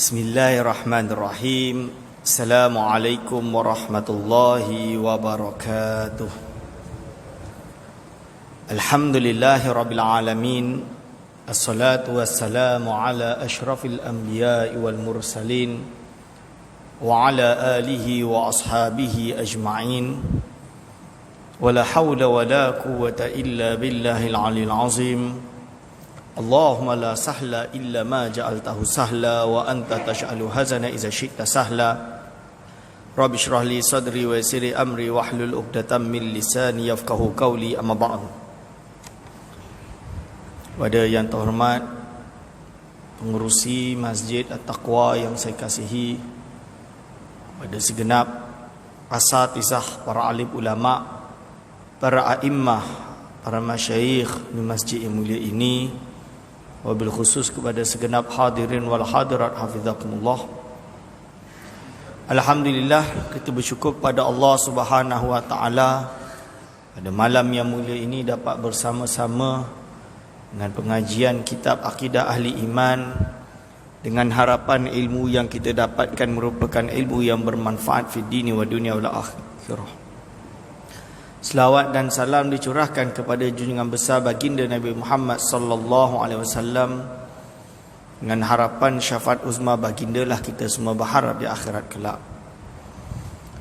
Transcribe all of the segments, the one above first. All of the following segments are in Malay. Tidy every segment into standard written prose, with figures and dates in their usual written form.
Bismillahirrahmanirrahim. Assalamualaikum warahmatullahi wabarakatuh. Alhamdulillahi rabbil alamin. Assalatu wassalamu ala ashrafil anbiya'i wal mursalin wa ala alihi wa ashabihi ajma'in. Wala hawla wala quwwata illa billahil aliyil azim. Allahumma la sahla illa ma ja'altahu sahla wa anta tash'alu hazana iza syi'ta sahla. Rabbi shrah li sadri wa yassir li amri wahlul 'uqdatam min lisani yafqahu qawli, amma ba'd. Pada yang terhormat pengurusi Masjid At-Taqwa yang saya kasihi, pada segenap asatizah, para alim ulama, para a'immah, para masyayikh di masjid yang mulia ini, wabil khusus kepada segenap hadirin wal hadirat hafizakumullah. Alhamdulillah, kita bersyukur pada Allah Subhanahu wa taala pada malam yang mulia ini dapat bersama-sama dengan pengajian kitab akidah ahli iman, dengan harapan ilmu yang kita dapatkan merupakan ilmu yang bermanfaat fi dini wa dunia wal akhirah. Selawat dan salam dicurahkan kepada junjungan besar baginda Nabi Muhammad sallallahu alaihi wasallam, dengan harapan syafaat uzma baginda lah kita semua berharap di akhirat kelak.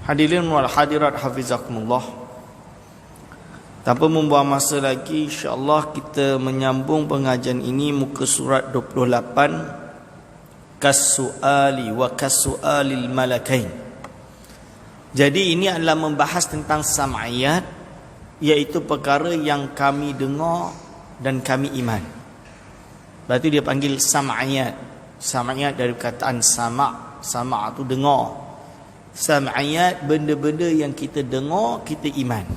Hadirin wal hadirat hafizakumullah. Tanpa membuang masa lagi, insya-Allah kita menyambung pengajian ini muka surat 28, Kas-su'ali wa kas-su'alil malakain. Jadi ini adalah membahas tentang sam'iyat, iaitu perkara yang kami dengar dan kami iman. Berarti dia panggil sam'iyat. Sam'iyat dari perkataan sama'. Sama' itu dengar. Sam'iyat, benda-benda yang kita dengar, kita iman.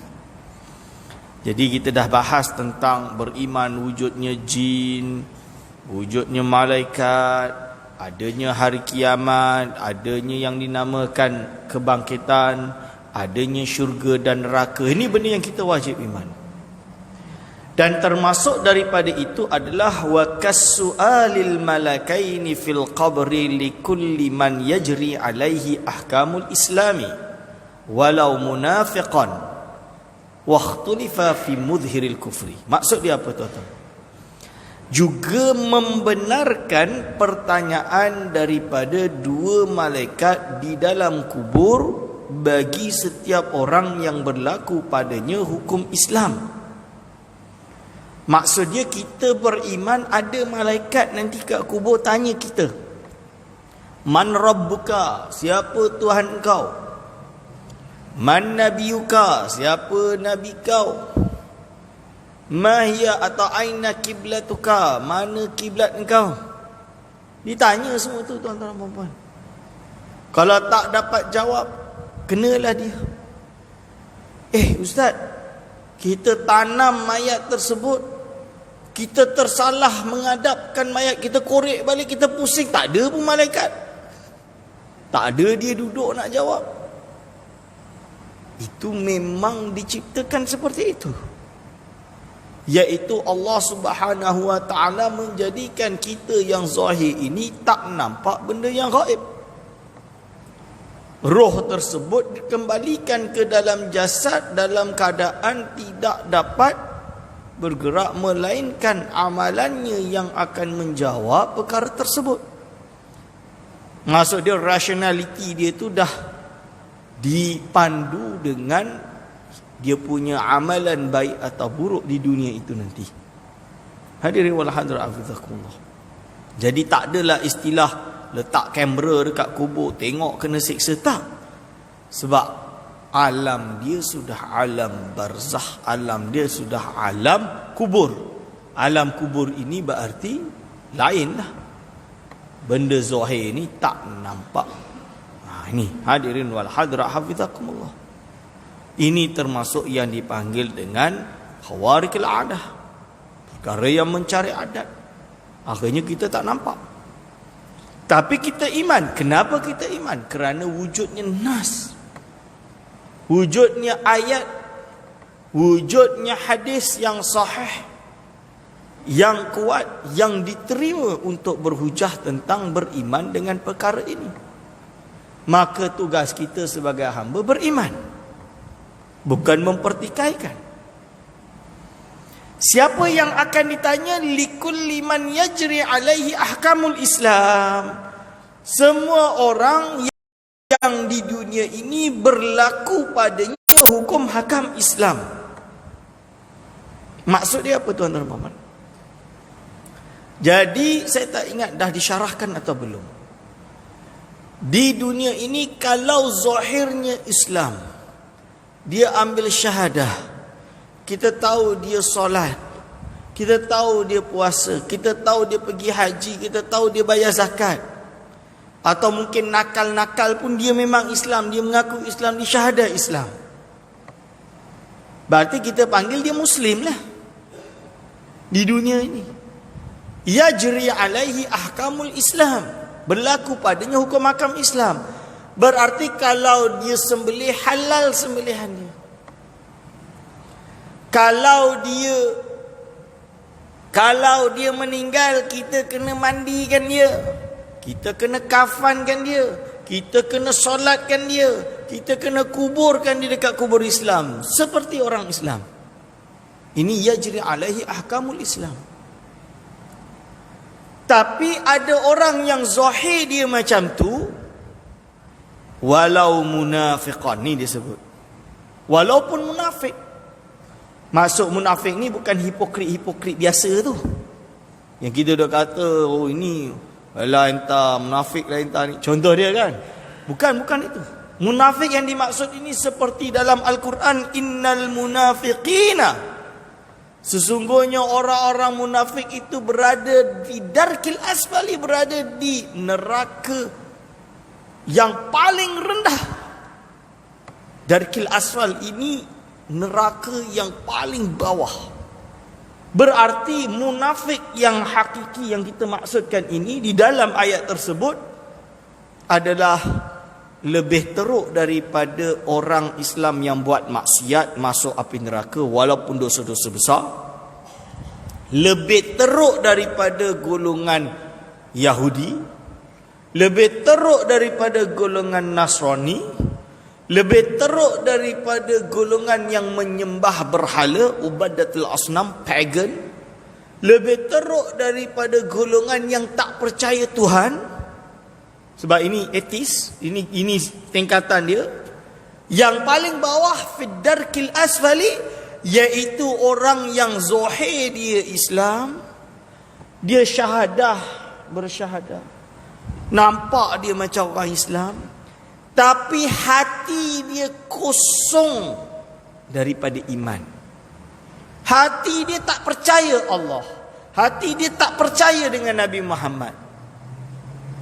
Jadi kita dah bahas tentang beriman wujudnya jin, wujudnya malaikat, adanya hari kiamat, adanya yang dinamakan kebangkitan, adanya syurga dan neraka. Ini benda yang kita wajib iman. Dan termasuk daripada itu adalah wa kas-su'alil malakaini fil qabri likulli man yajri alaihi ahkamul islami walau munafiqan wa ikhtulifa fi mudhhiril kufri. Maksud dia apa tuan-tuan? Juga membenarkan pertanyaan daripada dua malaikat di dalam kubur bagi setiap orang yang berlaku padanya hukum Islam. Maksudnya kita beriman ada malaikat nanti kat kubur tanya kita, Man Rabbuka, siapa Tuhan engkau? Man Nabiyuka, siapa Nabi kau? Mahia atau aina kiblatuka, mana kiblat engkau? Ditanya semua tu tuan-tuan dan puan-puan. Kalau tak dapat jawab, kenalah dia. Ustaz, kita tanam mayat tersebut, kita tersalah menghadapkan mayat, kita korek balik, kita pusing, tak ada pun malaikat. Tak ada dia duduk nak jawab. Itu memang diciptakan seperti itu. Iaitu Allah Subhanahu wa ta'ala menjadikan kita yang zahir ini tak nampak benda yang gaib. Roh tersebut dikembalikan ke dalam jasad dalam keadaan tidak dapat bergerak, melainkan amalannya yang akan menjawab perkara tersebut. Maksud dia, rationality dia tu dah dipandu dengan dia punya amalan baik atau buruk di dunia itu nanti. Hadirin wal hadirat hafizakumullah. Jadi tak adalah istilah letak kamera dekat kubur tengok kena siksa, tak. Sebab alam dia sudah alam barzakh, alam dia sudah alam kubur. Alam kubur ini berarti lain lah. Benda zahir ni tak nampak. Ini hadirin wal hadirat hafizakumullah. Ini termasuk yang dipanggil dengan khawarikul adah, perkara yang mencari adat. Akhirnya kita tak nampak, tapi kita iman. Kenapa kita iman? Kerana wujudnya nas, wujudnya ayat, wujudnya hadis yang sahih yang kuat, yang diterima untuk berhujah tentang beriman dengan perkara ini. Maka tugas kita sebagai hamba beriman, bukan mempertikaikan. Siapa yang akan ditanya? Likulli man yajri alaihi ahkamul Islam. Semua orang yang di dunia ini berlaku padanya hukum hakam Islam. Maksud dia apa, tuan-tuan Muhammad? Jadi saya tak ingat dah disyarahkan atau belum. Di dunia ini kalau zahirnya Islam, dia ambil syahadah, kita tahu dia solat, kita tahu dia puasa, kita tahu dia pergi haji, kita tahu dia bayar zakat, atau mungkin nakal-nakal pun dia memang Islam, dia mengaku Islam, dia syahadah Islam, berarti kita panggil dia Muslim lah di dunia ini. Yajri alaihi ahkamul Islam, berlaku padanya hukum hakam Islam. Berarti kalau dia sembelih, halal sembelihannya. Kalau dia meninggal, kita kena mandikan dia, kita kena kafankan dia, kita kena solatkan dia, kita kena kuburkan dia dekat kubur Islam, seperti orang Islam. Ini yajri alaihi ahkamul Islam. Tapi ada orang yang zahir dia macam tu, walau munafiqan, ni dia sebut, walaupun munafik. Masuk munafik ni bukan hipokrit biasa tu, yang kita dah kata, oh ini lah entah munafik lah entah ni, contoh dia kan. Bukan itu. Munafik yang dimaksud ini seperti dalam Al-Quran, innal munafiqina, sesungguhnya orang-orang munafik itu berada di darkil asfali, berada di neraka yang paling rendah. Darkil asfal ini neraka yang paling bawah. Berarti munafik yang hakiki yang kita maksudkan ini di dalam ayat tersebut adalah lebih teruk daripada orang Islam yang buat maksiat masuk api neraka walaupun dosa-dosa besar. Lebih teruk daripada golongan Yahudi, lebih teruk daripada golongan Nasrani, lebih teruk daripada golongan yang menyembah berhala, ubadatul asnam, pagan, lebih teruk daripada golongan yang tak percaya Tuhan. Sebab ini etis, ini tingkatan dia. Yang paling bawah fiddarkil asfali, iaitu orang yang zahir dia Islam, dia bersyahadah, nampak dia macam orang Islam, tapi hati dia kosong daripada iman. Hati dia tak percaya Allah, hati dia tak percaya dengan Nabi Muhammad.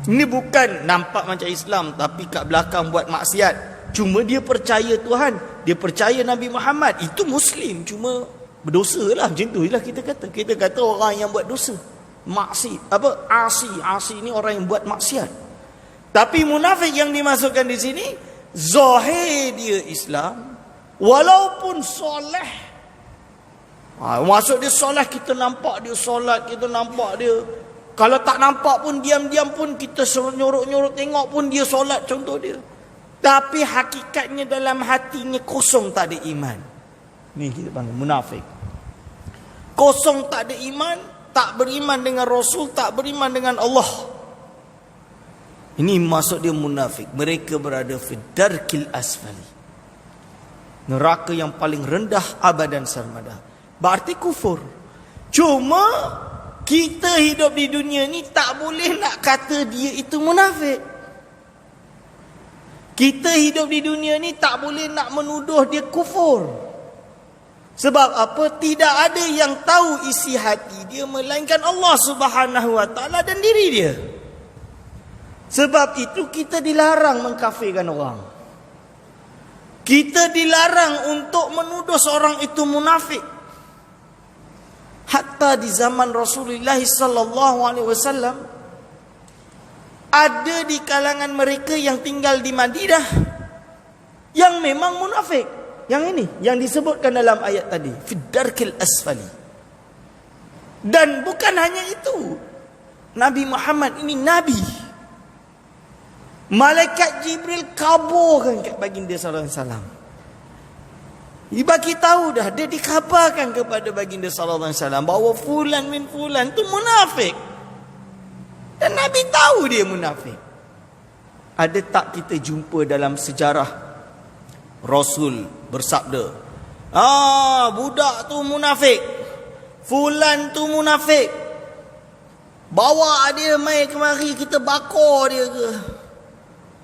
Ini bukan nampak macam Islam tapi kat belakang buat maksiat. Cuma dia percaya Tuhan, dia percaya Nabi Muhammad, itu Muslim, cuma berdosa lah. Macam tu lah kita kata. Kita kata orang yang buat dosa, asi ni orang yang buat maksiat. Tapi munafik yang dimasukkan di sini, zahir dia Islam, walaupun soleh. Maksud dia soleh, kita nampak dia solat, kita nampak dia. Kalau tak nampak pun, diam-diam pun kita nyorok-nyorok tengok pun dia solat, contoh dia. Tapi hakikatnya dalam hatinya kosong, tak ada iman. Ni kita panggil munafik. Kosong, tak ada iman, tak beriman dengan Rasul, tak beriman dengan Allah. Ini maksud dia munafik. Mereka berada fi darkil asfali, neraka yang paling rendah abadan sarmada. Berarti kufur. Cuma kita hidup di dunia ni tak boleh nak kata dia itu munafik. Kita hidup di dunia ni tak boleh nak menuduh dia kufur. Sebab apa? Tidak ada yang tahu isi hati dia melainkan Allah Subhanahu wa taala dan diri dia. Sebab itu kita dilarang mengkafirkan orang. Kita dilarang untuk menuduh seorang itu munafik. Hatta di zaman Rasulullah sallallahu alaihi wasallam ada di kalangan mereka yang tinggal di Madinah yang memang munafik. Yang ini yang disebutkan dalam ayat tadi, fid darkil asfali. Dan bukan hanya itu, Nabi Muhammad ini Nabi. Malaikat Jibril kabarkan kat baginda sallallahu alaihi wasallam. Dia bagi tahu dah, dia dikabarkan kepada baginda sallallahu alaihi wasallam bahawa fulan min fulan tu munafik. Dan Nabi tahu dia munafik. Ada tak kita jumpa dalam sejarah Rasul bersabda, budak tu munafik, fulan tu munafik, bawa dia mai kemari, kita bakar dia ke,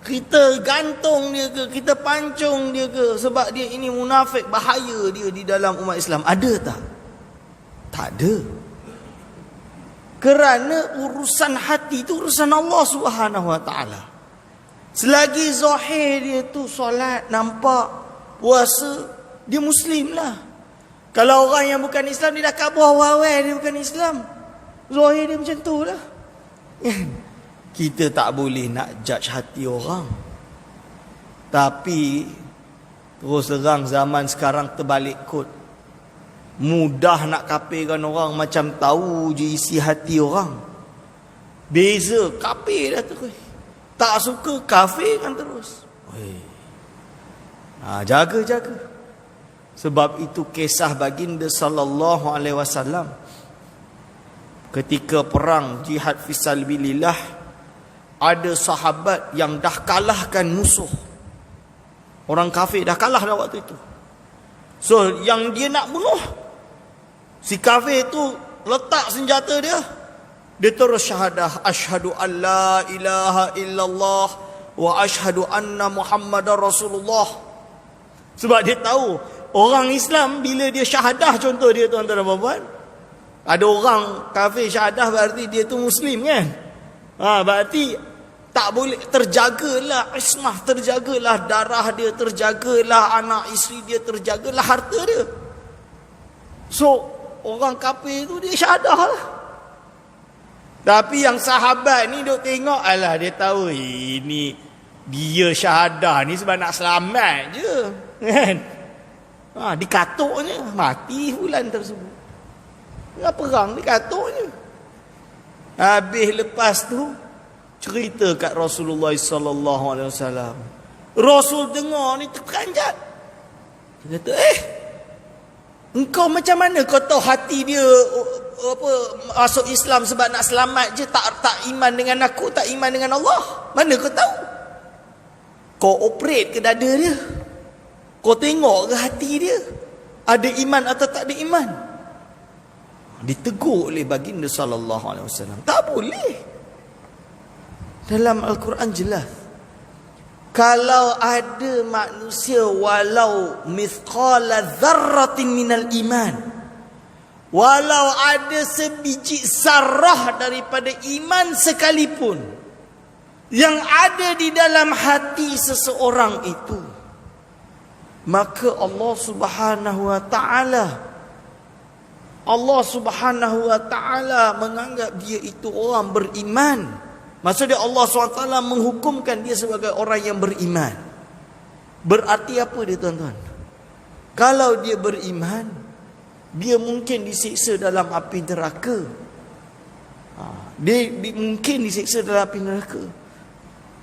kita gantung dia ke, kita pancung dia ke, sebab dia ini munafik, bahaya dia di dalam umat Islam. Ada tak? Tak ada. Kerana urusan hati itu urusan Allah Subhanahu Wa Taala. Selagi zahir dia tu solat, nampak, puasa, dia Muslim lah. Kalau orang yang bukan Islam, dia dah kabur awal-awal dia bukan Islam. Zahir dia macam tu lah. Kita tak boleh nak judge hati orang. Tapi terus terang zaman sekarang terbalik kod. Mudah nak kafirkan orang, macam tahu je isi hati orang. Beza, kafir dah terus. Tak suka, kafirkan terus. Jaga-jaga. Sebab itu kisah baginda sallallahu alaihi wasallam ketika perang jihad fisabilillah, ada sahabat yang dah kalahkan musuh. Orang kafir dah kalah dah waktu itu. So yang dia nak bunuh, si kafir tu letak senjata dia, dia terus syahadah, asyhadu an la ilaha illallah wa asyhadu anna Muhammadar Rasulullah. Sebab dia tahu orang Islam bila dia syahadah, contoh dia tuan-tuan dan puan-puan, ada orang kafir syahadah berarti dia tu Muslim kan? Berarti tak boleh, terjagalah ismah, terjagalah darah dia, terjagalah anak isteri dia, terjagalah harta dia. So orang kafir tu dia syahadah lah. Tapi yang sahabat ni duk tengok, alah dia tahu ini dia syahadah ni sebab nak selamat je kan. Dikatuknya mati fulan tersebut. Tengah perang dikatuknya. Habis lepas tu cerita kat Rasulullah sallallahu alaihi wasallam. Rasul dengar ni terperanjat. Dia kata, engkau macam mana kau tahu hati dia masuk Islam sebab nak selamat je, tak iman dengan aku, tak iman dengan Allah? Mana kau tahu? Kau operate ke dada dia? Kau tengok ke hati dia ada iman atau tak ada iman? Ditegur oleh baginda sallallahu alaihi wasallam. Tak boleh. Dalam Al-Quran jelas, kalau ada manusia walau mithqala dzarratin minal iman, walau ada sebiji zarrah daripada iman sekalipun yang ada di dalam hati seseorang itu, maka Allah Subhanahu wa ta'ala menganggap dia itu orang beriman. Maksudnya Allah SWT menghukumkan dia sebagai orang yang beriman. Berarti apa dia tuan-tuan? Kalau dia beriman, dia mungkin disiksa dalam api neraka. Dia mungkin disiksa dalam api neraka.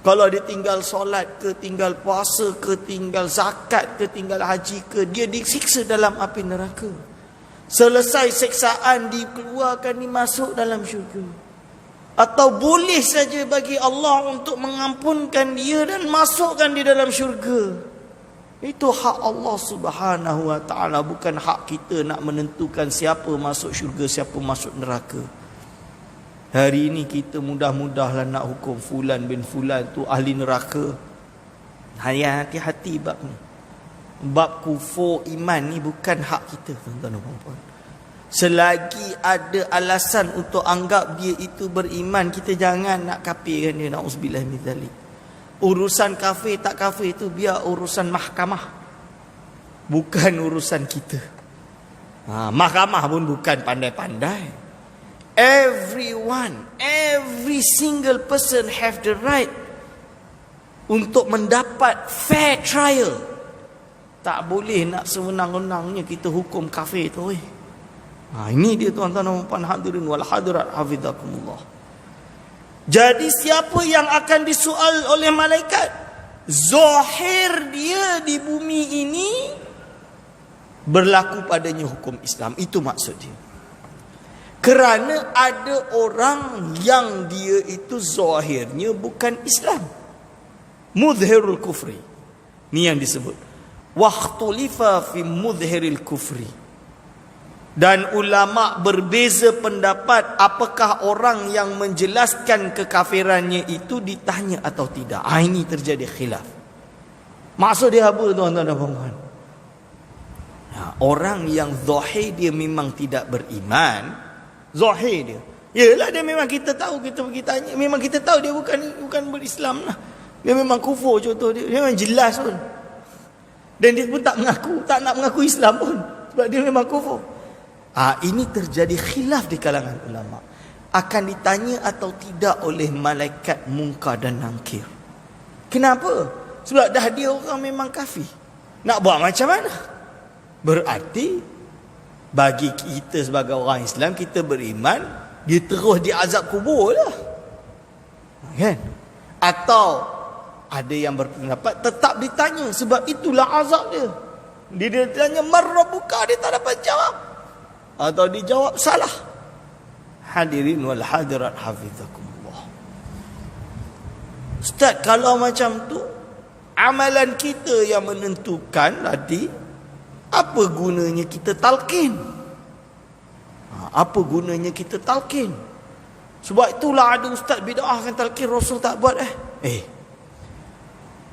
Kalau dia tinggal solat ke, tinggal puasa ke, tinggal zakat ke, tinggal haji ke, dia disiksa dalam api neraka. Selesai siksaan, dikeluarkan, dimasuk dalam syurga. Atau boleh saja bagi Allah untuk mengampunkan dia dan masukkan dia dalam syurga. Itu hak Allah Subhanahu wa ta'ala. Bukan hak kita nak menentukan siapa masuk syurga, siapa masuk neraka. Hari ini kita mudah-mudahlah nak hukum fulan bin fulan tu ahli neraka. Hati-hati bab ni. Bab kufur iman ni bukan hak kita, tuan-tuan dan puan-puan. Selagi ada alasan untuk anggap dia itu beriman, kita jangan nak kafirkan dia. Na'udzubillah min dzalik. Urusan kafir tak kafir itu biar urusan mahkamah, bukan urusan kita. Mahkamah pun bukan pandai-pandai. Every single person have the right untuk mendapat fair trial. Tak boleh nak sewenang-wenangnya kita hukum kafir tu. Ini dia tuan-tuan dan puan hadirin wal hadirat hafizakumullah. Jadi siapa yang akan disoal oleh malaikat? Zahir dia di bumi ini berlaku padanya hukum Islam. Itu maksud dia. Kerana ada orang yang dia itu zahirnya bukan Islam. Mudhirul kufri. Ni yang disebut. Waqtulifa fi mudhiril kufri. Dan ulama berbeza pendapat apakah orang yang menjelaskan kekafirannya itu ditanya atau tidak. Ini terjadi khilaf. Maksud dia apa tuan-tuan dan puan-puan? Orang yang zahir dia memang tidak beriman. Zahir dia. Yalah dia memang kita tahu, kita pergi tanya. Memang kita tahu dia bukan berislam lah. Dia memang kufur contoh dia. Dia memang jelas pun. Dan dia pun tak nak mengaku Islam pun. Sebab dia memang kufur. Ini terjadi khilaf di kalangan ulama. Akan ditanya atau tidak oleh malaikat Munkar dan Nakir. Kenapa? Sebab dah dia orang memang kafir. Nak buat macam mana? Berarti bagi kita sebagai orang Islam, kita beriman, dia terus diazab kubur lah. Kan? Atau ada yang berpendapat tetap ditanya, sebab itulah azab dia. Dia tanya marrabuka, dia tak dapat jawab. Atau dijawab salah. Hadirin wal hadirat hafizakumullah. Ustaz, kalau macam tu amalan kita yang menentukan tadi, apa gunanya kita talqin? Apa gunanya kita talqin? Sebab itulah ada ustaz bid'ah kan talqin, Rasul tak buat.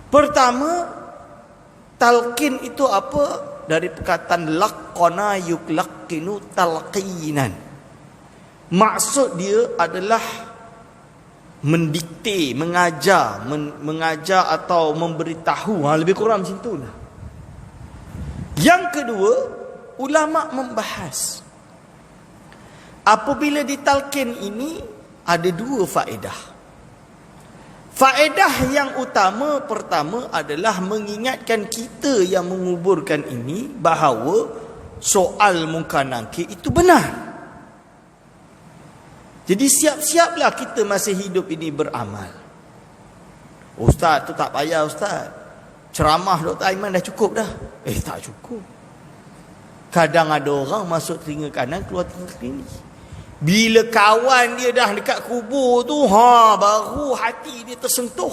Pertama, talqin itu apa? Dari perkataan laqana yuklaqinu talqinan. Maksud dia adalah mendikte, mengajar atau memberitahu. Lebih kurang macam itulah. Yang kedua, ulama membahas apabila ditalqin ini ada dua faedah. Faedah yang utama pertama adalah mengingatkan kita yang menguburkan ini bahawa soal Munkar Nakir itu benar. Jadi siap-siaplah kita masih hidup ini beramal. Ustaz tu tak payah ustaz. Ceramah Dr. Aiman dah cukup dah. Tak cukup. Kadang ada orang masuk telinga kanan, keluar telinga kiri. Bila kawan dia dah dekat kubur tu, baru hati dia tersentuh.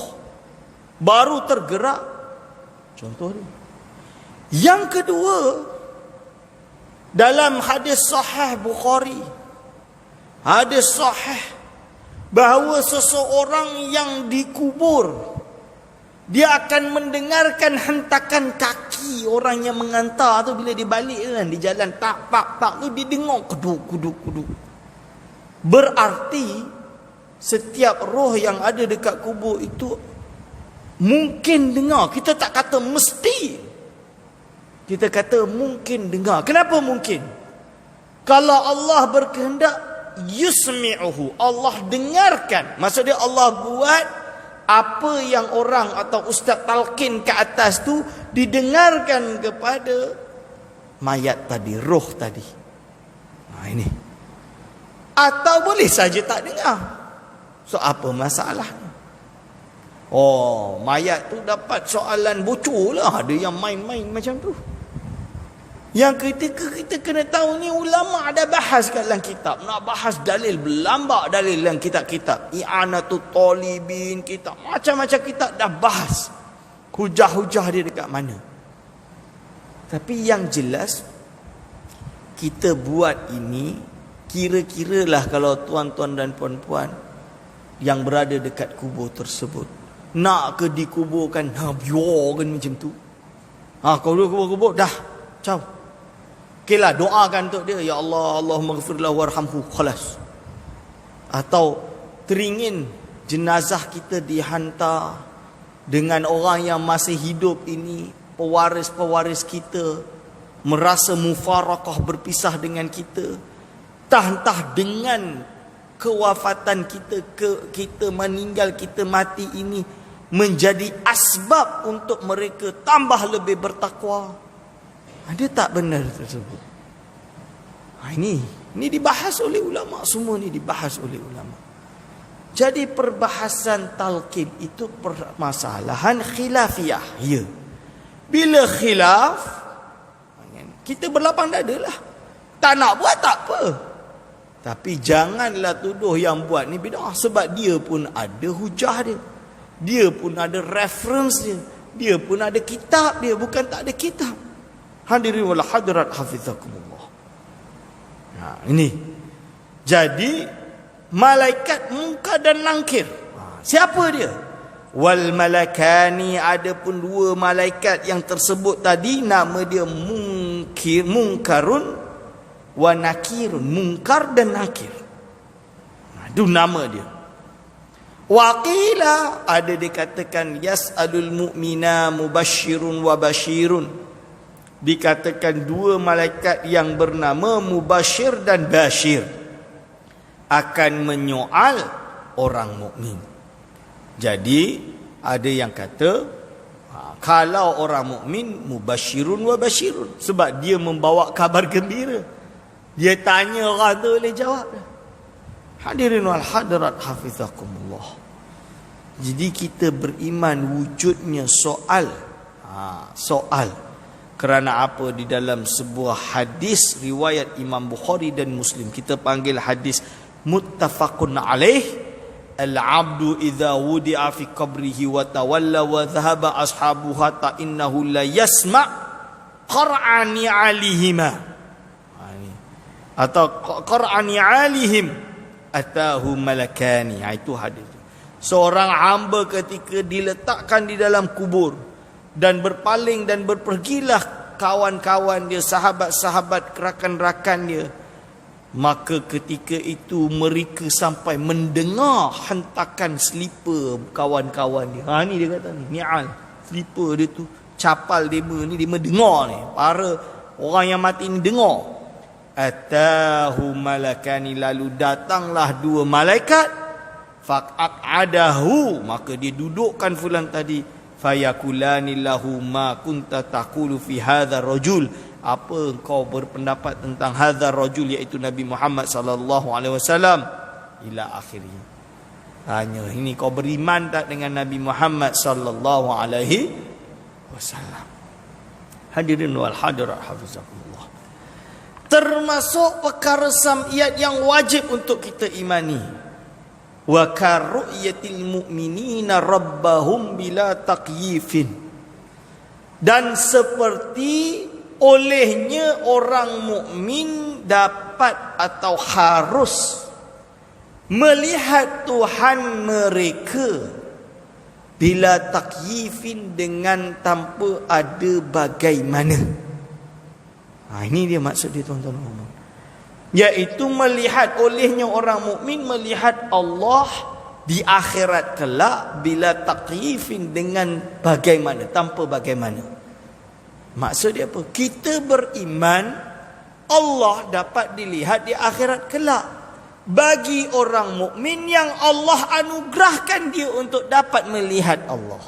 Baru tergerak. Contoh dia. Yang kedua, dalam hadis sahih Bukhari, hadis sahih bahawa seseorang yang dikubur, dia akan mendengarkan hentakan kaki orang yang mengantar tu bila dia balik kan, di jalan tak tu dia dengar kuduk. Berarti setiap roh yang ada dekat kubur itu mungkin dengar. Kita tak kata mesti. Kita kata mungkin dengar. Kenapa mungkin? Kalau Allah berkehendak, yusmi'uhu, Allah dengarkan. Maksudnya Allah buat apa yang orang atau ustaz talqin ke atas tu didengarkan kepada mayat tadi, roh tadi. Ini. Atau boleh saja tak dengar. So apa masalahnya? Mayat tu dapat soalan bocor lah. Ada yang main-main macam tu. Yang kita kena tahu ni, ulama ada bahas kat dalam kitab. Nak bahas dalil, berlambak dalil dalam kitab-kitab. I'anatul Talibin, kitab. Macam-macam kitab dah bahas. Hujah-hujah dia dekat mana. Tapi yang jelas, kita buat ini, kira-kira lah kalau tuan-tuan dan puan-puan yang berada dekat kubur tersebut nak ke dikuburkan, biar kan macam tu. Kalau kubur-kubur dah, ciao. Okeylah, doakan untuk dia, ya Allah, Allahumma ghfirlahu warhamhu, khalas. Atau teringin jenazah kita dihantar dengan orang yang masih hidup ini, pewaris-pewaris kita merasa mufarakah, berpisah dengan kita. Entah dengan kewafatan kita meninggal, kita mati ini menjadi asbab untuk mereka tambah lebih bertakwa. Ada tak benar tersebut? Ini dibahas oleh ulama, semua ni dibahas oleh ulama. Jadi perbahasan talqin itu permasalahan khilafiyah. Ya. Bila khilaf, kita berlapang dada lah. Tak nak buat tak apa. Tapi janganlah tuduh yang buat ni bidah, sebab dia pun ada hujah dia. Dia pun ada reference dia. Dia pun ada kitab dia, bukan tak ada kitab. Hadirin wal hadirat hafizakumullah. Ini. Jadi malaikat munkar dan nakir. Siapa dia? Wal malakani, ada pun dua malaikat yang tersebut tadi, nama dia munkarun wa nakirun. Munkar dan nakir. Itu nama dia. Waqila, ada dikatakan yas'alul mu'mina mubashirun wa bashirun. Dikatakan dua malaikat yang bernama Mubashir dan Bashir akan menyoal orang mukmin. Jadi ada yang kata kalau orang mukmin Mubashirun wa Bashirun, sebab dia membawa kabar gembira. Dia tanya orang tu boleh jawab. Hadirin wal hadirat hafizakumullah. Jadi kita beriman wujudnya soal. Soal. Kerana apa? Di dalam sebuah hadis riwayat Imam Bukhari dan Muslim, kita panggil hadis muttafaqun alaih, al-abdu idza wudi'a fi qabrihi wa tawalla wa dhahaba ashabu hatta innahu la yasma' qar'ani alihima, atau qar'ani alihim atahu malakani. Itu hadis. Seorang hamba ketika diletakkan di dalam kubur dan berpaling dan berpergilah kawan-kawan dia, sahabat-sahabat, rakan-rakan dia, maka ketika itu mereka sampai mendengar hentakan selipar kawan-kawan dia. Ni dia kata ni, ni'al, selipar dia tu, capal dia ni, dia mendengar ni. Para orang yang mati ni dengar. Atahu malakani, lalu datanglah dua malaikat. Faq'adahu, maka dia dudukkan fulan tadi. Fayakulani lahu ma kunta taqulu fi hadzal rajul, apa engkau berpendapat tentang hadzal rajul, iaitu Nabi Muhammad sallallahu alaihi wasallam, ila akhirih. Tanya, ini kau beriman tak dengan Nabi Muhammad sallallahu alaihi wasallam? Hadirin wal hadirat hafizakumullah. Termasuk perkara sam'iyat yang wajib untuk kita imani. Wa karru'yatil mu'minina rabbahum bila taqyifin, dan seperti olehnya orang mukmin dapat atau harus melihat Tuhan mereka bila taqyifin, dengan tanpa ada bagaimana. Ini dia maksud dia, tuan-tuan. Iaitu melihat, olehnya orang mukmin melihat Allah di akhirat kelak bila taqyifin, dengan bagaimana, tanpa bagaimana. Maksud dia apa? Kita beriman Allah dapat dilihat di akhirat kelak. Bagi orang mukmin yang Allah anugerahkan dia untuk dapat melihat Allah.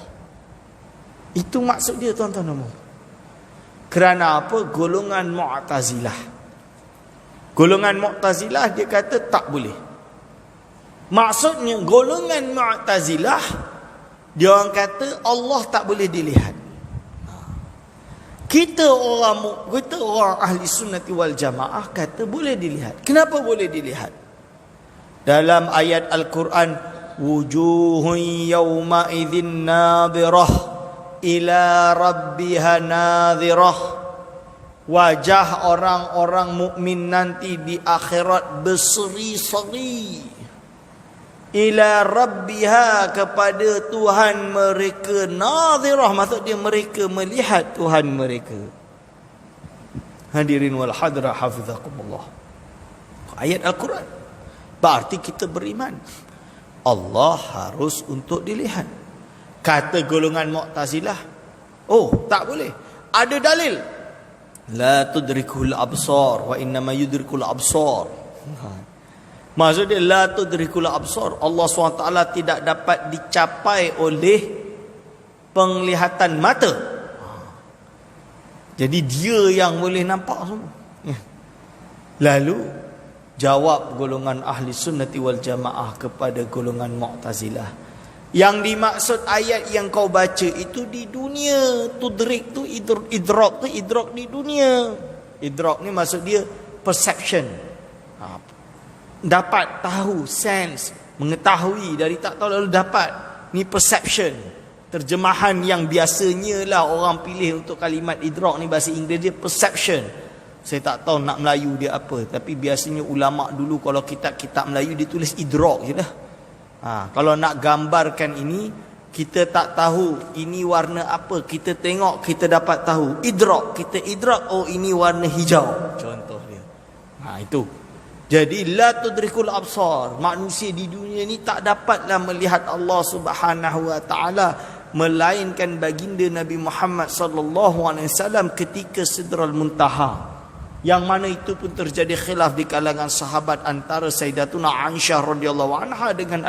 Itu maksud dia, tuan-tuan. Kerana apa? Golongan Mu'tazilah. Golongan Mu'tazilah dia kata tak boleh. Maksudnya golongan Mu'tazilah, dia orang kata Allah tak boleh dilihat. Kita orang ahli sunnati wal jamaah kata boleh dilihat. Kenapa boleh dilihat? Dalam ayat Al-Quran, wujuhun yawma idzin nadhirah ila rabbiha nadhirah. Wajah orang-orang mukmin nanti di akhirat berseri-seri ila rabbiha, kepada Tuhan mereka, nadhirah, maksud dia mereka melihat Tuhan mereka. Hadirin wal hadrah hafizakumullah. Ayat Al-Quran. Berarti kita beriman Allah harus untuk dilihat. Kata golongan Mu'tazilah, oh tak boleh. Ada dalil. La tudrikul absar wa innama yudrikul absar. Maksud dia la tudrikul absar, Allah SWT tidak dapat dicapai oleh penglihatan mata. Jadi dia yang boleh nampak semua. Lalu jawab golongan ahli sunnati wal jamaah kepada golongan Mu'tazilah, yang dimaksud ayat yang kau baca itu di dunia. Tudrik tu idrak di dunia. Idrak ni maksud dia perception, dapat tahu, sense, mengetahui. Dari tak tahu lalu dapat, ni perception. Terjemahan yang biasanya lah orang pilih untuk kalimat idrak ni, bahasa Inggeris dia perception. Saya tak tahu nak Melayu dia apa, tapi biasanya ulama dulu kalau kitab-kitab Melayu dia tulis idrak je dah. Kalau nak gambarkan ini, kita tak tahu ini warna apa, kita tengok kita dapat tahu idrak. Kita idrak, oh ini warna hijau, contoh dia. Itu. Jadi la tudrikul absar, manusia di dunia ni tak dapatlah melihat Allah Subhanahu wa taala, melainkan baginda Nabi Muhammad sallallahu alaihi wasallam ketika Sidral Muntaha. Yang mana itu pun terjadi khilaf di kalangan sahabat antara Sayyidatuna Aisyah radhiyallahu anha dengan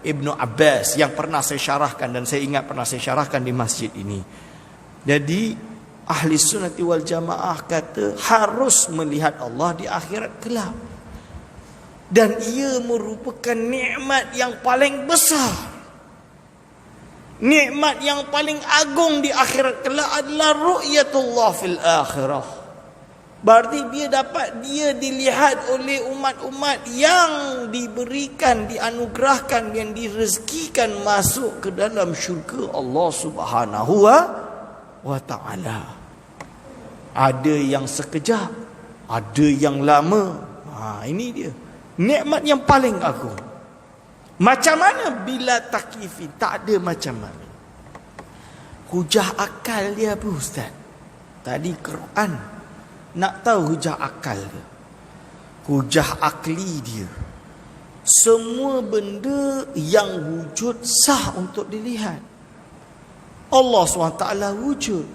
Ibnu Abbas, yang pernah saya syarahkan, dan saya ingat pernah saya syarahkan di masjid ini. Jadi ahli sunnati wal jamaah kata harus melihat Allah di akhirat kelak, dan ia merupakan nikmat yang paling besar. Nikmat yang paling agung di akhirat kelak adalah ru'yatullah fil akhirah. Berarti dia dilihat oleh umat-umat yang diberikan, dianugerahkan, yang direzekikan masuk ke dalam syurga Allah Subhanahu wa ta'ala. Ada yang sekejap, ada yang lama. Ini dia nikmat yang paling agung. Macam mana? Bila takyifi, tak ada macam mana. Hujah akal dia apa Ustaz? Tadi Quran. Nak tahu hujah akal dia, hujah akli dia, semua benda yang wujud sah untuk dilihat. Allah SWT wujud,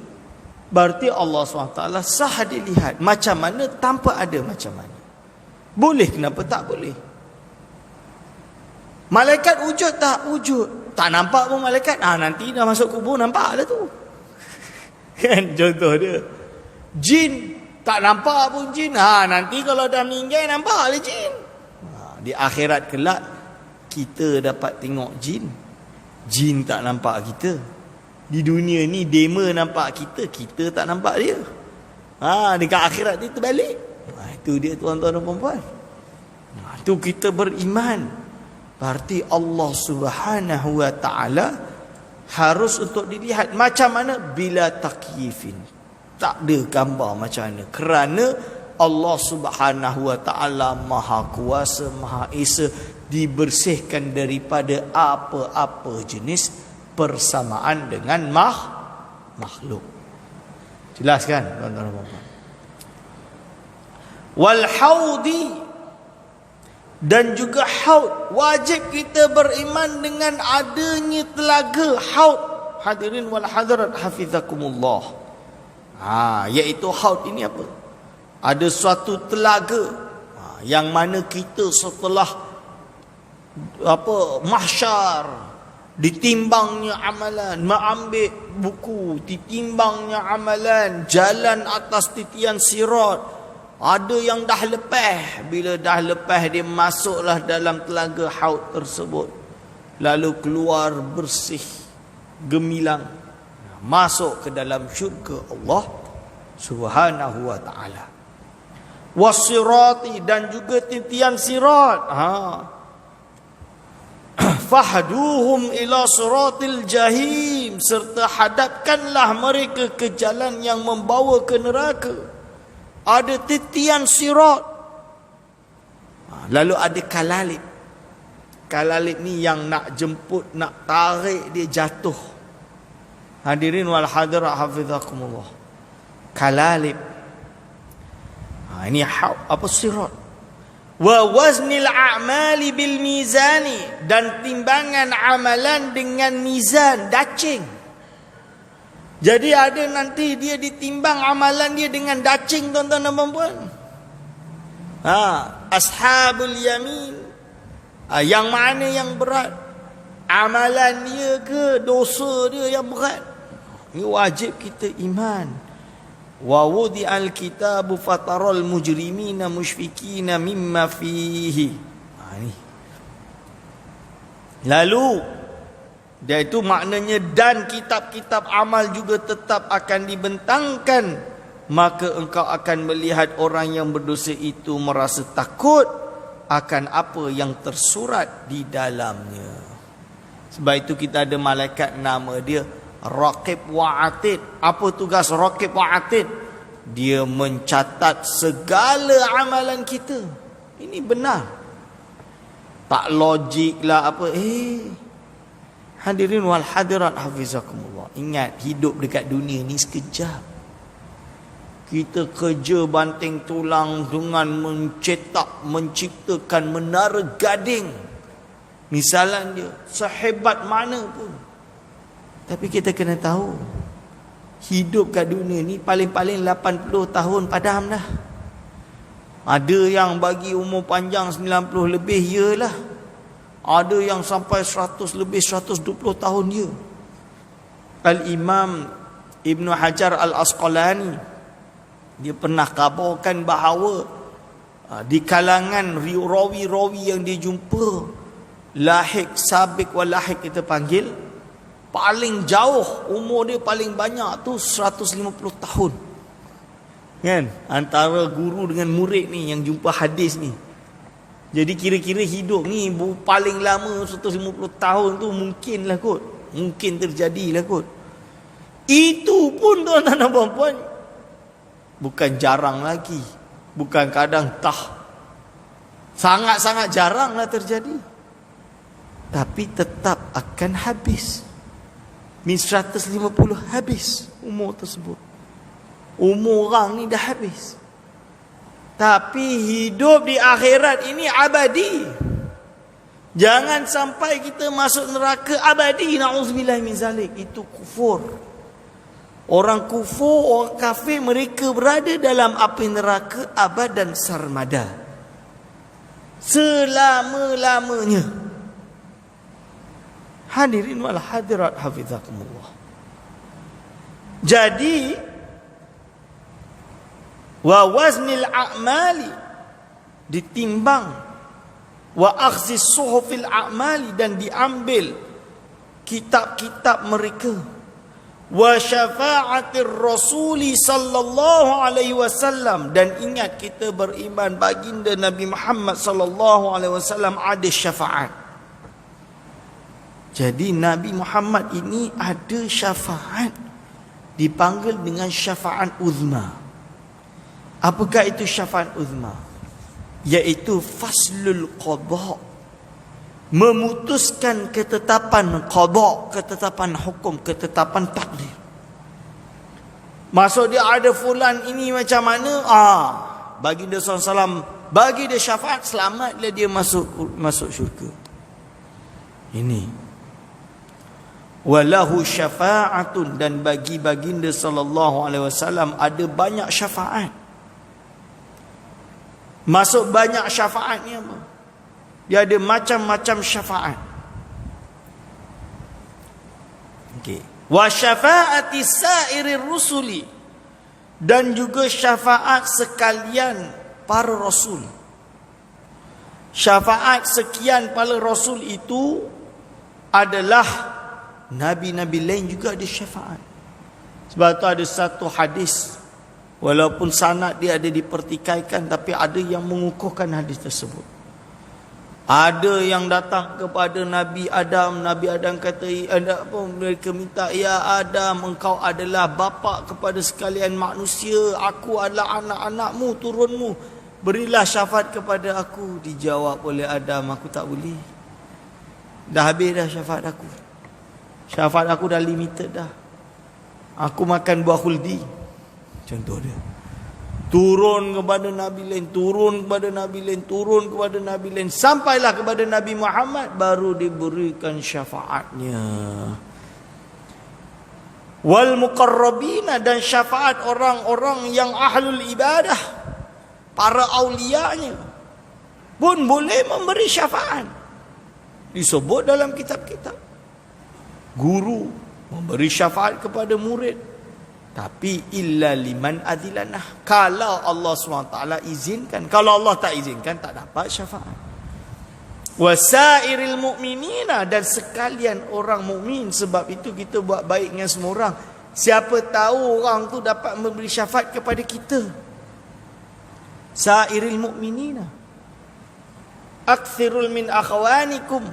berarti Allah SWT sah dilihat. Macam mana? Tanpa ada macam mana. Boleh, kenapa tak boleh? Malaikat wujud tak? Wujud. Tak nampak pun malaikat. Nanti dah masuk kubur nampak lah tu. Kan contoh dia. Jin tak nampak pun jin. Nanti kalau dah meninggal nampak lah jin. Di akhirat kelak kita dapat tengok jin. Jin tak nampak kita. Di dunia ni dema nampak kita, kita tak nampak dia. Dekat akhirat dia terbalik. Itu dia tuan-tuan dan puan-puan. Itu kita beriman. Berarti Allah Subhanahu wa ta'ala harus untuk dilihat. Macam mana? Bila takyifin. Tak ada gambar macam mana. Kerana Allah Subhanahu wa ta'ala Maha Kuasa, Maha Esa, dibersihkan daripada apa-apa jenis persamaan dengan makhluk. Jelas kan tuan-tuan dan puan-puan? Wal haudi, dan juga haud. Wajib kita beriman dengan adanya telaga haud. Hadirin wal hadirat hafizakumullah. Iaitu haud ini apa? Ada suatu telaga yang mana kita setelah mahsyar, ditimbangnya amalan, mengambil buku, ditimbangnya amalan, jalan atas titian sirat. Ada yang dah lepas. Bila dah lepas, dia masuklah dalam telaga haud tersebut, lalu keluar bersih, gemilang, masuk ke dalam syurga Allah Subhanahu wa ta'ala. Wasirati, dan juga titian sirat. Fahduhum ila siratil jahim, serta hadapkanlah mereka ke jalan yang membawa ke neraka. Ada titian sirat. Lalu ada kalalib. Kalalib ni yang nak jemput, nak tarik dia jatuh. Hadirin wal hadirat hafizakumullah. Kalalib. Ini sirat. Wa waznil a'mali bil mizani, dan timbangan amalan dengan mizan, dacing. Jadi ada nanti dia ditimbang amalan dia dengan dacing, tuan-tuan dan puan-puan. Ashabul yamin. Yang mana yang berat? Amalan dia ke dosa dia yang berat? Ini wajib kita iman. Wa wudi'al kitabu fataral mujrimina musyfikina mimma fihi. Ni. Lalu dia itu maknanya dan kitab-kitab amal juga tetap akan dibentangkan, maka engkau akan melihat orang yang berdosa itu merasa takut akan apa yang tersurat di dalamnya. Sebab itu kita ada malaikat nama dia Raqib wa Atid. Apa tugas Raqib wa Atid? Dia mencatat segala amalan kita. Ini benar. Tak logik lah apa. Hadirin wal hadirat hafizakumullah. Ingat, hidup dekat dunia ni sekejap. Kita kerja banting tulang dengan mencetak, menciptakan menara gading. Misalan dia, sehebat mana pun. Tapi kita kena tahu, hidup kat dunia ni paling-paling 80 tahun padam dah. Ada yang bagi umur panjang 90 lebih, yalah. Ada yang sampai 100 lebih, 120 tahun ya. Al-Imam Ibn Hajar Al-Asqalani, dia pernah kabarkan bahawa di kalangan rawi-rawi yang dia jumpa, lahik, sabik wa lahik kita panggil, paling jauh umur dia paling banyak tu 150 tahun. Kan? Antara guru dengan murid ni yang jumpa hadis ni. Jadi kira-kira hidup ni paling lama 150 tahun tu mungkin lah kot. Mungkin terjadilah kot. Itu pun tuan-tuan dan puan-puan, bukan jarang lagi. Bukan kadang sangat-sangat jarang lah terjadi. Tapi tetap akan habis. Min 150 habis umur tersebut. Umur orang ni dah habis. Tapi hidup di akhirat ini abadi. Jangan sampai kita masuk neraka abadi. Na'udzubillah min zalik. Itu kufur. Orang kufur, orang kafir, mereka berada dalam api neraka abad dan sarmada. Selama-lamanya. Hadirin wal hadirat hafizakumullah. Jadi wa waznil a'mali, ditimbang, wa akhzis suhufil a'mali, dan diambil kitab-kitab mereka, wa syafa'atir rasuli sallallahu alaihi wasallam, dan ingat kita beriman baginda Nabi Muhammad sallallahu alaihi wasallam ada syafaat. Jadi Nabi Muhammad ini ada syafaat, dipanggil dengan syafaat uzma. Apakah itu syafaat uzma? Iaitu faslul qada, memutuskan ketetapan qada, ketetapan hukum, ketetapan takdir. Maksud dia ada fulan ini macam mana? Baginda SAW bagi dia syafaat, selamatlah dia masuk syurga. Ini. Walahu syafa'atun, dan bagi baginda sallallahu alaihi wasallam ada banyak syafaat. Masuk banyak syafaat ni apa? Dia ada macam-macam syafaat. Okey. Wa syafa'ati sa'irir rusuli, dan juga syafaat sekalian para rasul. Syafaat sekian para rasul itu adalah nabi-nabi lain juga ada syafaat. Sebab tu ada satu hadis, walaupun sanad dia ada dipertikaikan, tapi ada yang mengukuhkan hadis tersebut. Ada yang datang kepada Nabi Adam kata, mereka minta, ya Adam, engkau adalah bapa kepada sekalian manusia, aku adalah anak-anakmu, turunmu, berilah syafaat kepada aku. Dijawab oleh Adam, aku tak boleh, dah habis dah syafaat aku. Syafaat aku dah limited dah. Aku makan buah khuldi. Contoh dia. Turun kepada Nabi lain, turun kepada Nabi lain, turun kepada Nabi lain, sampailah kepada Nabi Muhammad, baru diberikan syafaatnya. Wal muqarrabina, dan syafaat orang-orang yang ahlul ibadah, para aulianya pun boleh memberi syafaat. Disebut dalam kitab-kitab. Guru memberi syafaat kepada murid. Tapi illa liman adhilanah, kalau Allah SWT izinkan. Kalau Allah tak izinkan, tak dapat syafaat. Wasairil mu'minina, dan sekalian orang mukmin. Sebab itu kita buat baik dengan semua orang. Siapa tahu orang tu dapat memberi syafaat kepada kita. Sairil mu'minina, akthirul min akhwanikum,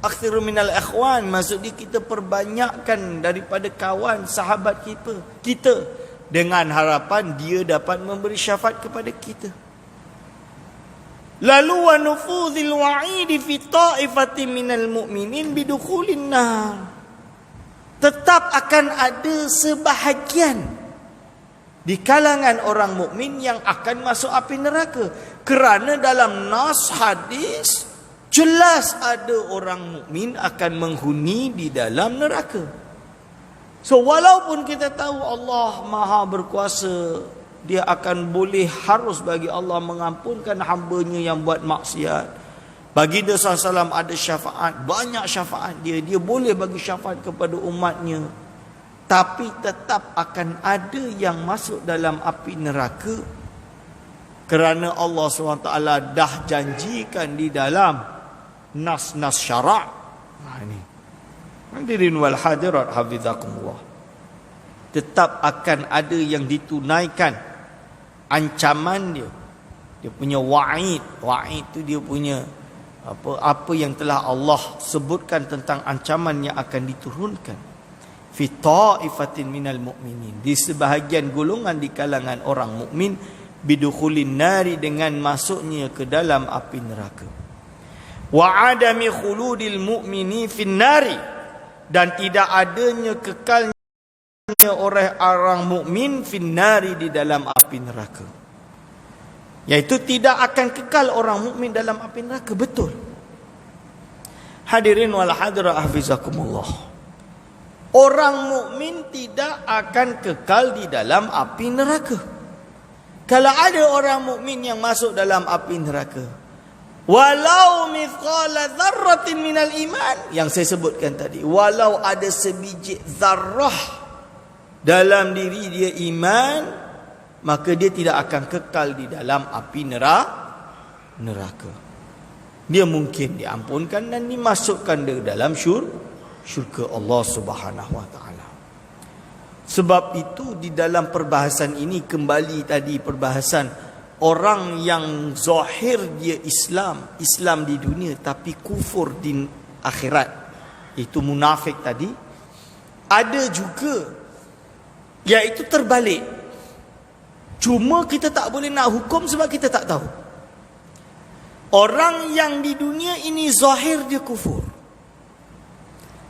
akthirul minal akhwan. Maksudnya kita perbanyakkan daripada kawan sahabat kita dengan harapan dia dapat memberi syafaat kepada kita. Lalu wa nufuzil wa'idi fi ta'ifatin minal mu'minin bidukhulin nar, tetap akan ada sebahagian di kalangan orang mukmin yang akan masuk api neraka. Kerana dalam nas hadis jelas ada orang mukmin akan menghuni di dalam neraka. So walaupun kita tahu Allah Maha berkuasa, dia akan boleh, harus bagi Allah mengampunkan hamba-Nya yang buat maksiat. Bagi dia SAW ada syafaat, banyak syafaat dia boleh bagi syafaat kepada umatnya. Tapi tetap akan ada yang masuk dalam api neraka, kerana Allah SWT dah janjikan di dalam nas-nas syarak. Ini hadirin wal hadirat hafizakumullah, tetap akan ada yang ditunaikan ancaman dia punya wa'id. Wa'id tu dia punya apa yang telah Allah sebutkan tentang ancaman yang akan diturunkan. Fi ta'ifatin minal mu'minin, di sebahagian golongan di kalangan orang mukmin, bidukhulin nari, dengan masuknya ke dalam api neraka. Wa adami khuludil mu'mini fin nari, dan tidak adanya kekalnya orang mukmin fin nari, di dalam api neraka. Iaitu tidak akan kekal orang mukmin dalam api neraka. Betul. Hadirin wal hadirat hafizakumullah, orang mukmin tidak akan kekal di dalam api neraka. Kalau ada orang mukmin yang masuk dalam api neraka, walau mithqala dzarratin minal iman, yang saya sebutkan tadi, walau ada sebiji zarrah dalam diri dia iman, maka dia tidak akan kekal di dalam api neraka. Dia mungkin diampunkan dan dimasukkan ke dalam syurga Allah Subhanahu wa taala. Sebab itu di dalam perbahasan ini, kembali tadi perbahasan orang yang zahir dia Islam di dunia tapi kufur di akhirat, itu munafik tadi. Ada juga iaitu terbalik. Cuma kita tak boleh nak hukum sebab kita tak tahu. Orang yang di dunia ini zahir dia kufur,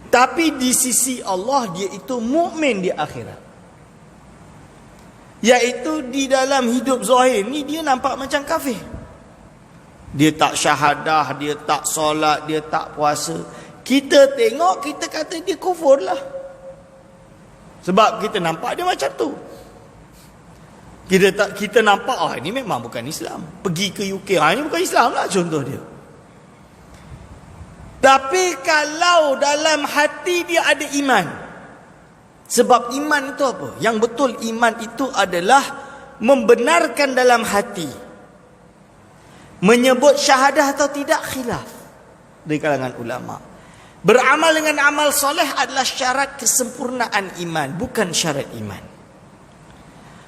tapi di sisi Allah dia itu mukmin di akhirat. Iaitu di dalam hidup zahir ni dia nampak macam kafir. Dia tak syahadah, dia tak solat, dia tak puasa. Kita tengok, kita kata dia kufur lah. Sebab kita nampak dia macam tu. Kita nampak ini memang bukan Islam. Pergi ke UK, ini bukan Islam lah, contoh dia. Tapi kalau dalam hati dia ada iman. Sebab iman itu apa? Yang betul iman itu adalah membenarkan dalam hati. Menyebut syahadah atau tidak khilaf dari kalangan ulama. Beramal dengan amal soleh adalah syarat kesempurnaan iman, bukan syarat iman.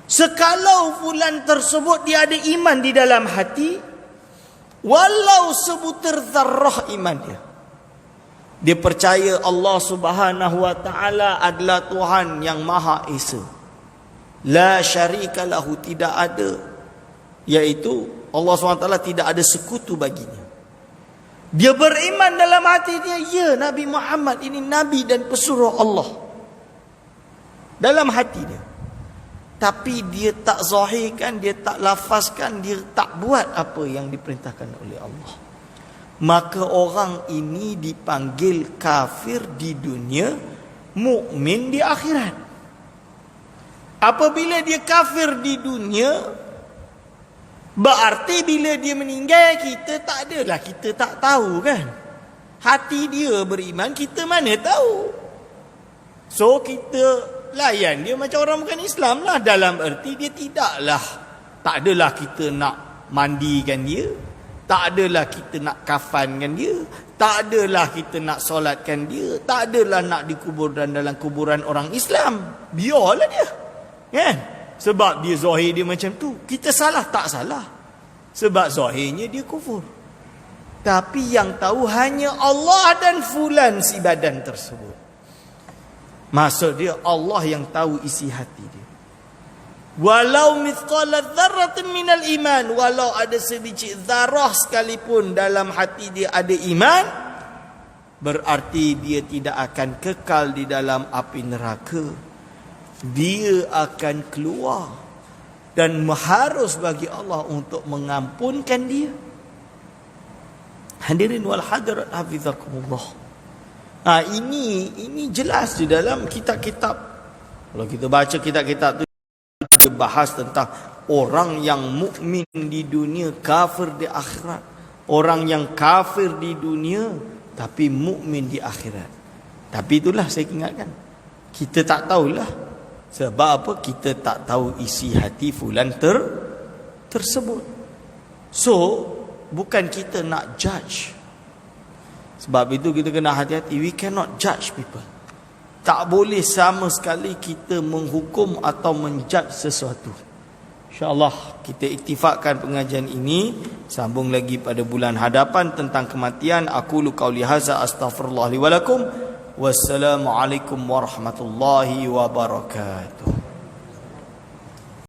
Sekalau fulan tersebut dia ada iman di dalam hati, walau sebutir zarrah iman dia percaya Allah Subhanahu wa taala adalah Tuhan yang Maha Esa, la syarika lahu, tidak ada, iaitu Allah SWT tidak ada sekutu baginya. Dia beriman dalam hati dia, ya Nabi Muhammad ini Nabi dan pesuruh Allah, dalam hati dia. Tapi dia tak zahirkan, dia tak lafazkan, dia tak buat apa yang diperintahkan oleh Allah. Maka orang ini dipanggil kafir di dunia, mukmin di akhirat. Apabila dia kafir di dunia, berarti bila dia meninggal, kita tak adalah, kita tak tahu kan. Hati dia beriman, kita mana tahu. So kita layan dia macam orang bukan Islam lah. Dalam erti dia tidaklah, tak adalah kita nak mandikan dia, tak adalah kita nak kafankan dia, tak adalah kita nak solatkan dia, tak adalah nak dikuburkan dalam kuburan orang Islam. Biarlah dia, kan? Sebab dia zahir dia macam tu. Kita salah tak salah, sebab zahirnya dia kufur. Tapi yang tahu hanya Allah dan fulan si badan tersebut. Maksud dia Allah yang tahu isi hati dia. Walau mithqala dzarratin minal iman, walau ada sedikit zarah sekalipun dalam hati dia ada iman, berarti dia tidak akan kekal di dalam api neraka. Dia akan keluar, dan harus bagi Allah untuk mengampunkan dia. Hadirin wal hadirat hafizakumullah. Ini jelas di dalam kitab-kitab. Kalau kita baca kitab-kitab tu, dia bahas tentang orang yang mukmin di dunia, kafir di akhirat. Orang yang kafir di dunia tapi mukmin di akhirat. Tapi itulah saya ingatkan, kita tak tahulah. Sebab apa? Kita tak tahu isi hati fulan tersebut. So, bukan kita nak judge. Sebab itu kita kena hati-hati. We cannot judge people. Tak boleh sama sekali kita menghukum atau menjudge sesuatu. InsyaAllah kita iktifakkan pengajian ini. Sambung lagi pada bulan hadapan tentang kematian. Aqulu qauli hadza astaghfirullah li wa lakum. Wassalamualaikum warahmatullahi wabarakatuh.